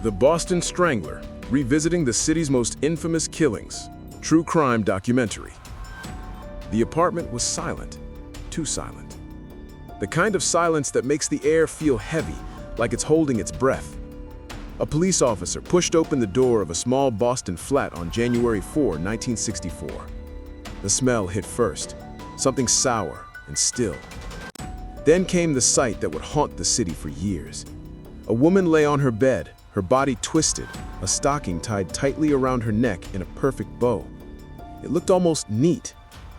The Boston Strangler, revisiting the city's most infamous killings. True crime documentary. The apartment was silent, too silent. The kind of silence that makes the air feel heavy, like it's holding its breath. A police officer pushed open the door of a small Boston flat on January 4, 1964. The smell hit first, something sour and still. Then came the sight that would haunt the city for years. A woman lay on her bed, her body twisted, a stocking tied tightly around her neck in a perfect bow. It looked almost neat,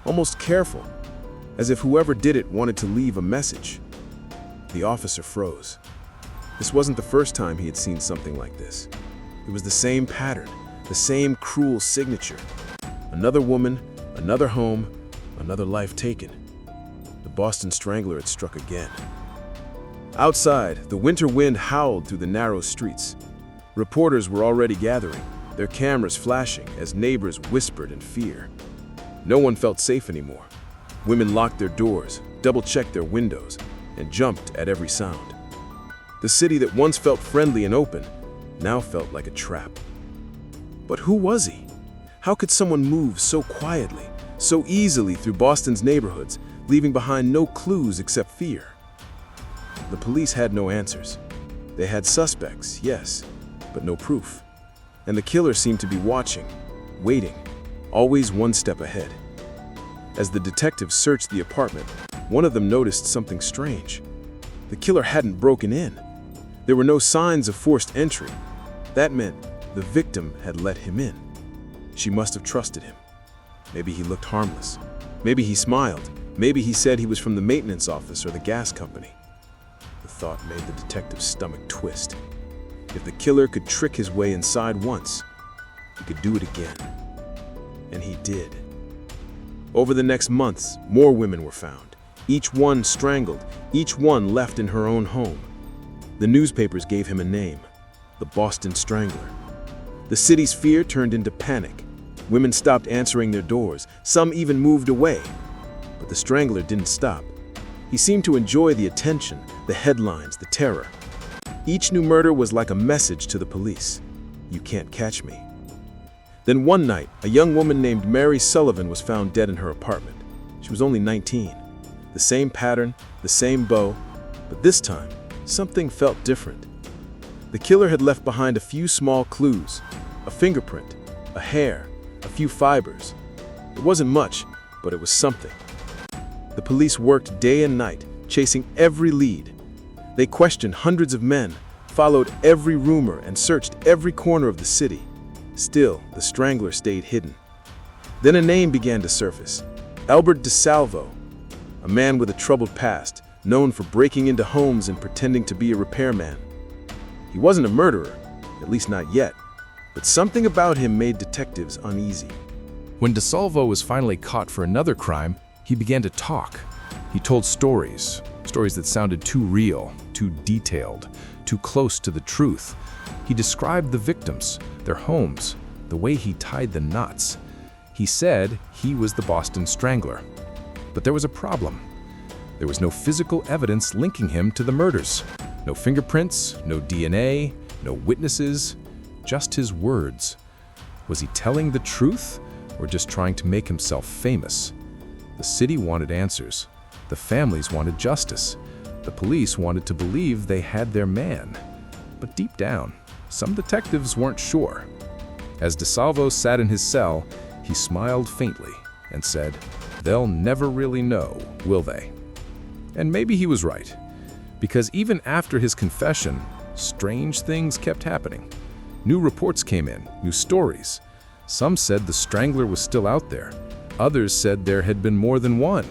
almost careful, as if whoever did it wanted to leave a message. The officer froze. This wasn't the first time he had seen something like this. It was the same pattern, the same cruel signature. Another woman, another home, another life taken. The Boston Strangler had struck again. Outside, the winter wind howled through the narrow streets. Reporters were already gathering, their cameras flashing as neighbors whispered in fear. No one felt safe anymore. Women locked their doors, double-checked their windows, and jumped at every sound. The city that once felt friendly and open now felt like a trap. But who was he? How could someone move so quietly, so easily through Boston's neighborhoods, leaving behind no clues except fear? The police had no answers. They had suspects, yes, but no proof. And the killer seemed to be watching, waiting, always one step ahead. As the detectives searched the apartment, one of them noticed something strange. The killer hadn't broken in. There were no signs of forced entry. That meant the victim had let him in. She must have trusted him. Maybe he looked harmless. Maybe he smiled. Maybe he said he was from the maintenance office or the gas company. The thought made the detective's stomach twist. If the killer could trick his way inside once, he could do it again. And he did. Over the next months, more women were found, each one strangled, each one left in her own home. The newspapers gave him a name, the Boston Strangler. The city's fear turned into panic. Women stopped answering their doors, some even moved away. But the Strangler didn't stop. He seemed to enjoy the attention, the headlines, the terror. Each new murder was like a message to the police. You can't catch me. Then one night, a young woman named Mary Sullivan was found dead in her apartment. She was only 19. The same pattern, the same bow, but this time, something felt different. The killer had left behind a few small clues, a fingerprint, a hair, a few fibers. It wasn't much, but it was something. The police worked day and night, chasing every lead. They questioned hundreds of men, followed every rumor, and searched every corner of the city. Still, the Strangler stayed hidden. Then a name began to surface, Albert DeSalvo, a man with a troubled past, known for breaking into homes and pretending to be a repairman. He wasn't a murderer, at least not yet, but something about him made detectives uneasy. When DeSalvo was finally caught for another crime, he began to talk. He told stories that sounded too real, too detailed, too close to the truth. He described the victims, their homes, the way he tied the knots. He said he was the Boston Strangler. But there was a problem. There was no physical evidence linking him to the murders. No fingerprints, no DNA, no witnesses, just his words. Was he telling the truth or just trying to make himself famous? The city wanted answers. The families wanted justice. The police wanted to believe they had their man. But deep down, some detectives weren't sure. As DeSalvo sat in his cell, he smiled faintly and said, "They'll never really know, will they?" And maybe he was right, because even after his confession, strange things kept happening. New reports came in, new stories. Some said the Strangler was still out there. Others said there had been more than one.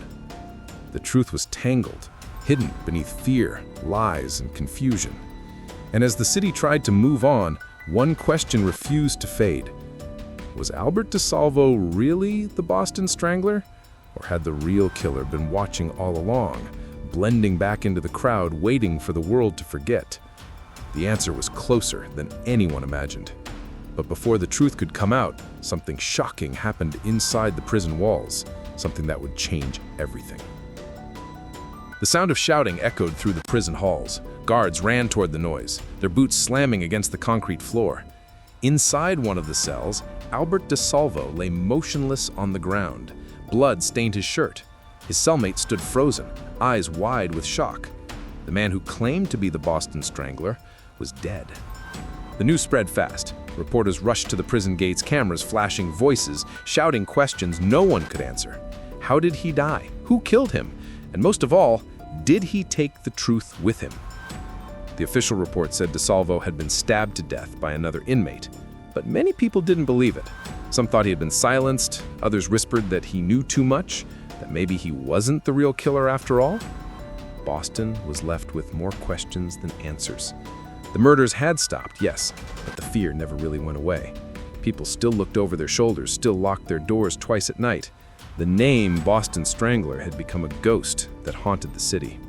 The truth was tangled, hidden beneath fear, lies, and confusion. And as the city tried to move on, one question refused to fade. Was Albert DeSalvo really the Boston Strangler? Or had the real killer been watching all along, blending back into the crowd, waiting for the world to forget? The answer was closer than anyone imagined. But before the truth could come out, something shocking happened inside the prison walls, something that would change everything. The sound of shouting echoed through the prison halls. Guards ran toward the noise, their boots slamming against the concrete floor. Inside one of the cells, Albert DeSalvo lay motionless on the ground. Blood stained his shirt. His cellmate stood frozen, eyes wide with shock. The man who claimed to be the Boston Strangler was dead. The news spread fast. Reporters rushed to the prison gates, cameras flashing, voices shouting questions no one could answer. How did he die? Who killed him? And most of all, did he take the truth with him? The official report said DeSalvo had been stabbed to death by another inmate, but many people didn't believe it. Some thought he had been silenced, others whispered that he knew too much, that maybe he wasn't the real killer after all. Boston was left with more questions than answers. The murders had stopped, yes, but the fear never really went away. People still looked over their shoulders, still locked their doors twice at night. The name Boston Strangler had become a ghost that haunted the city.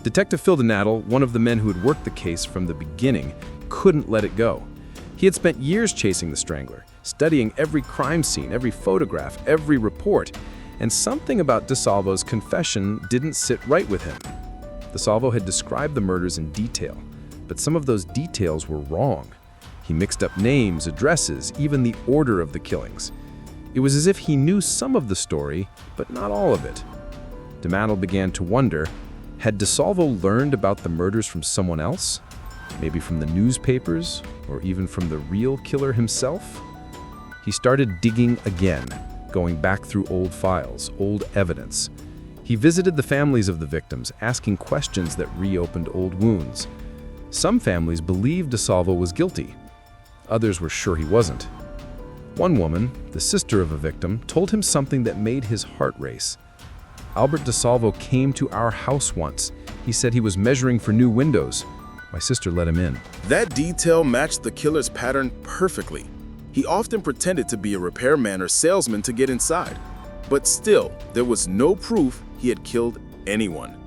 Detective Phil Donattle, one of the men who had worked the case from the beginning, couldn't let it go. He had spent years chasing the Strangler, studying every crime scene, every photograph, every report, and something about DeSalvo's confession didn't sit right with him. DeSalvo had described the murders in detail, but some of those details were wrong. He mixed up names, addresses, even the order of the killings. It was as if he knew some of the story, but not all of it. Donattle began to wonder, had DeSalvo learned about the murders from someone else? Maybe from the newspapers, or even from the real killer himself? He started digging again, going back through old files, old evidence. He visited the families of the victims, asking questions that reopened old wounds. Some families believed DeSalvo was guilty. Others were sure he wasn't. One woman, the sister of a victim, told him something that made his heart race. Albert DeSalvo came to our house once. He said he was measuring for new windows. My sister let him in. That detail matched the killer's pattern perfectly. He often pretended to be a repairman or salesman to get inside. But still, there was no proof he had killed anyone.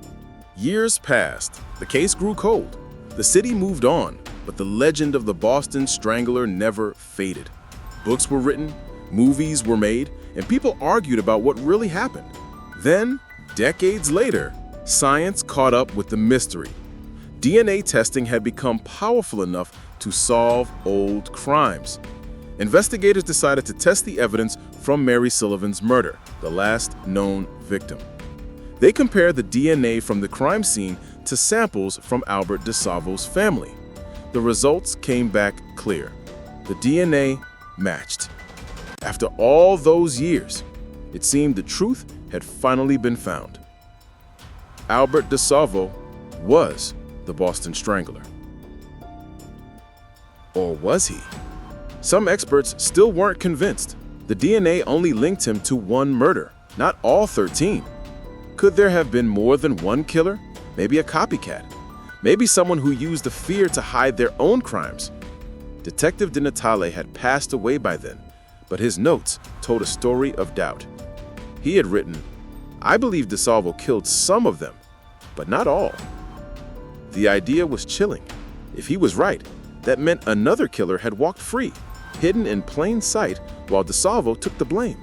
Years passed. The case grew cold. The city moved on, but the legend of the Boston Strangler never faded. Books were written, movies were made, and people argued about what really happened. Then, decades later, science caught up with the mystery. DNA testing had become powerful enough to solve old crimes. Investigators decided to test the evidence from Mary Sullivan's murder, the last known victim. They compared the DNA from the crime scene to samples from Albert DeSalvo's family. The results came back clear. The DNA matched. After all those years, it seemed the truth had finally been found. Albert DeSalvo was the Boston Strangler. Or was he? Some experts still weren't convinced. The DNA only linked him to one murder, not all 13. Could there have been more than one killer? Maybe a copycat. Maybe someone who used the fear to hide their own crimes. Detective Donatale had passed away by then, but his notes told a story of doubt. He had written, "I believe DeSalvo killed some of them, but not all." The idea was chilling. If he was right, that meant another killer had walked free, hidden in plain sight while DeSalvo took the blame.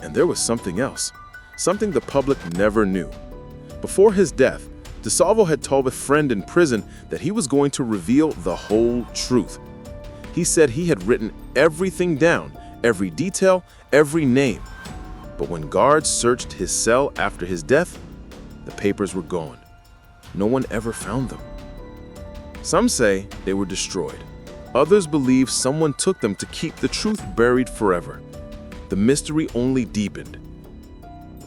And there was something else, something the public never knew. Before his death, DeSalvo had told a friend in prison that he was going to reveal the whole truth. He said he had written everything down, every detail, every name. But when guards searched his cell after his death, the papers were gone. No one ever found them. Some say they were destroyed. Others believe someone took them to keep the truth buried forever. The mystery only deepened.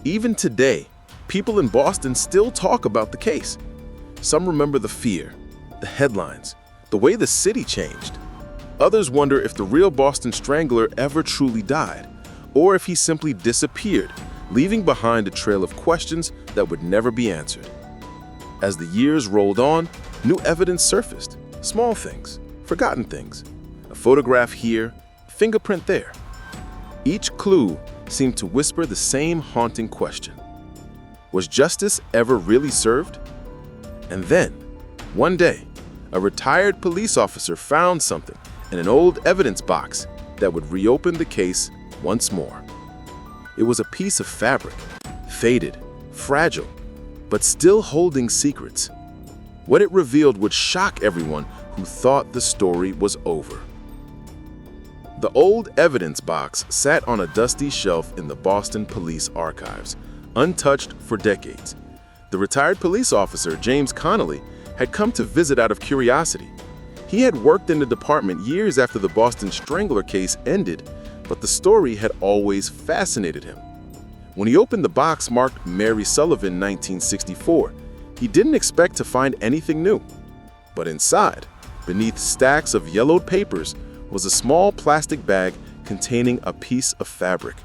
Even today, people in Boston still talk about the case. Some remember the fear, the headlines, the way the city changed. Others wonder if the real Boston Strangler ever truly died, or if he simply disappeared, leaving behind a trail of questions that would never be answered. As the years rolled on, new evidence surfaced. Small things, forgotten things. A photograph here, a fingerprint there. Each clue seemed to whisper the same haunting question. Was justice ever really served? And then, one day, a retired police officer found something in an old evidence box that would reopen the case once more. It was a piece of fabric, faded, fragile, but still holding secrets. What it revealed would shock everyone who thought the story was over. The old evidence box sat on a dusty shelf in the Boston Police Archives, untouched for decades. The retired police officer, James Connolly, had come to visit out of curiosity. He had worked in the department years after the Boston Strangler case ended, but the story had always fascinated him. When he opened the box marked Mary Sullivan 1964, he didn't expect to find anything new. But inside, beneath stacks of yellowed papers, was a small plastic bag containing a piece of fabric,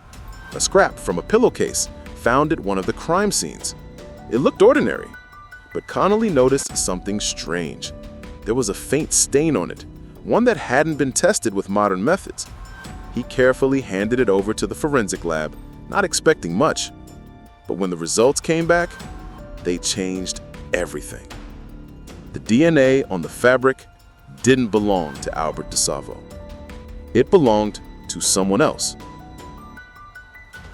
a scrap from a pillowcase found at one of the crime scenes. It looked ordinary, but Connolly noticed something strange. There was a faint stain on it, one that hadn't been tested with modern methods. He carefully handed it over to the forensic lab, not expecting much. But when the results came back, they changed everything. The DNA on the fabric didn't belong to Albert DeSalvo. It belonged to someone else.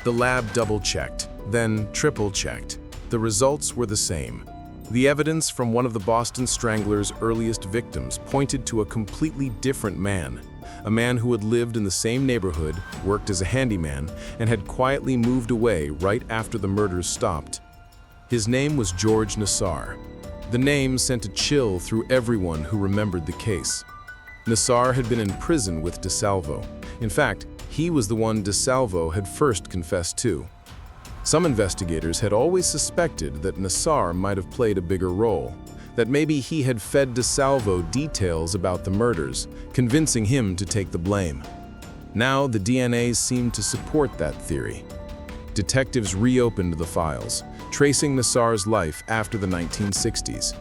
The lab double-checked, then triple-checked. The results were the same. The evidence from one of the Boston Strangler's earliest victims pointed to a completely different man, a man who had lived in the same neighborhood, worked as a handyman, and had quietly moved away right after the murders stopped. His name was George Nassar. The name sent a chill through everyone who remembered the case. Nassar had been in prison with DeSalvo. In fact, he was the one DeSalvo had first confessed to. Some investigators had always suspected that Nassar might have played a bigger role, that maybe he had fed DeSalvo details about the murders, convincing him to take the blame. Now the DNA seemed to support that theory. Detectives reopened the files, tracing Nassar's life after the 1960s.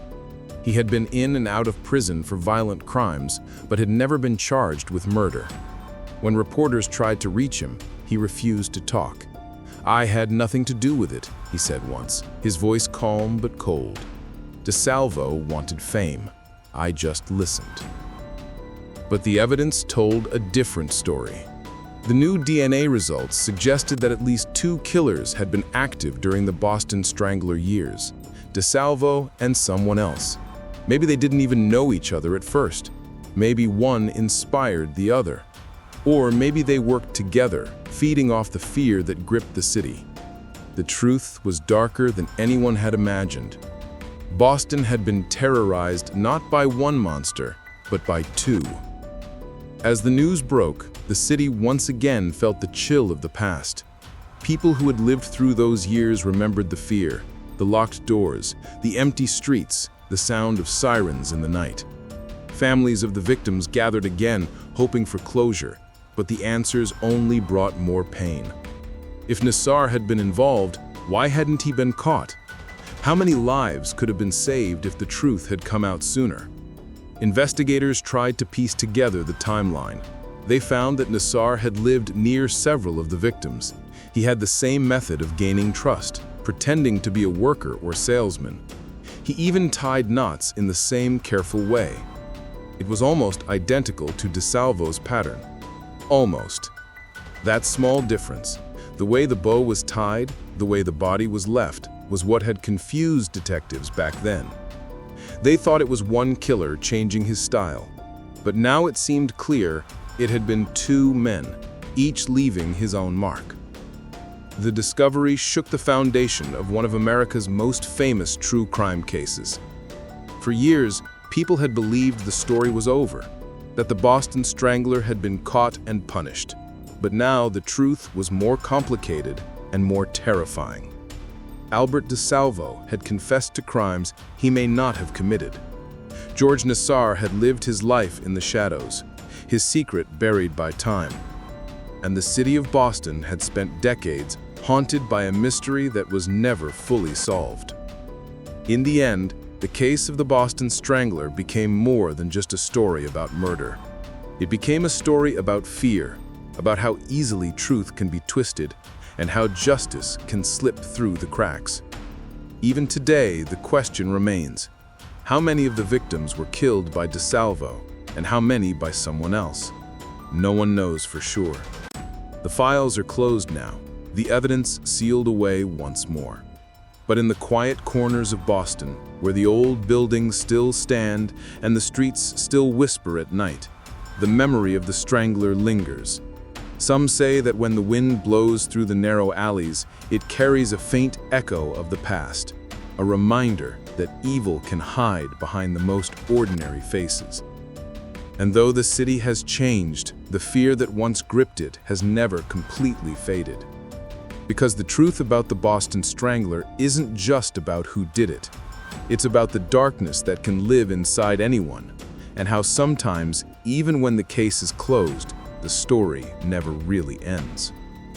He had been in and out of prison for violent crimes, but had never been charged with murder. When reporters tried to reach him, he refused to talk. "I had nothing to do with it," he said once, his voice calm but cold. DeSalvo wanted fame. "I just listened." But the evidence told a different story. The new DNA results suggested that at least 2 killers had been active during the Boston Strangler years, DeSalvo and someone else. Maybe they didn't even know each other at first. Maybe one inspired the other. Or maybe they worked together, feeding off the fear that gripped the city. The truth was darker than anyone had imagined. Boston had been terrorized not by one monster, but by 2. As the news broke, the city once again felt the chill of the past. People who had lived through those years remembered the fear, the locked doors, the empty streets, the sound of sirens in the night. Families of the victims gathered again, hoping for closure, but the answers only brought more pain. If Nassar had been involved, why hadn't he been caught? How many lives could have been saved if the truth had come out sooner? Investigators tried to piece together the timeline. They found that Nassar had lived near several of the victims. He had the same method of gaining trust, pretending to be a worker or salesman. He even tied knots in the same careful way. It was almost identical to DeSalvo's pattern. Almost. That small difference, the way the bow was tied, the way the body was left, was what had confused detectives back then. They thought it was one killer changing his style, but now it seemed clear it had been 2 men, each leaving his own mark. The discovery shook the foundation of one of America's most famous true crime cases. For years, people had believed the story was over, that the Boston Strangler had been caught and punished. But now the truth was more complicated and more terrifying. Albert DeSalvo had confessed to crimes he may not have committed. George Nassar had lived his life in the shadows, his secret buried by time. And the city of Boston had spent decades haunted by a mystery that was never fully solved. In the end, the case of the Boston Strangler became more than just a story about murder. It became a story about fear, about how easily truth can be twisted, and how justice can slip through the cracks. Even today, the question remains: how many of the victims were killed by DeSalvo, and how many by someone else? No one knows for sure. The files are closed now, the evidence sealed away once more. But in the quiet corners of Boston, where the old buildings still stand and the streets still whisper at night, the memory of the Strangler lingers. Some say that when the wind blows through the narrow alleys, it carries a faint echo of the past, a reminder that evil can hide behind the most ordinary faces. And though the city has changed, the fear that once gripped it has never completely faded. Because the truth about the Boston Strangler isn't just about who did it. It's about the darkness that can live inside anyone, and how sometimes, even when the case is closed, the story never really ends.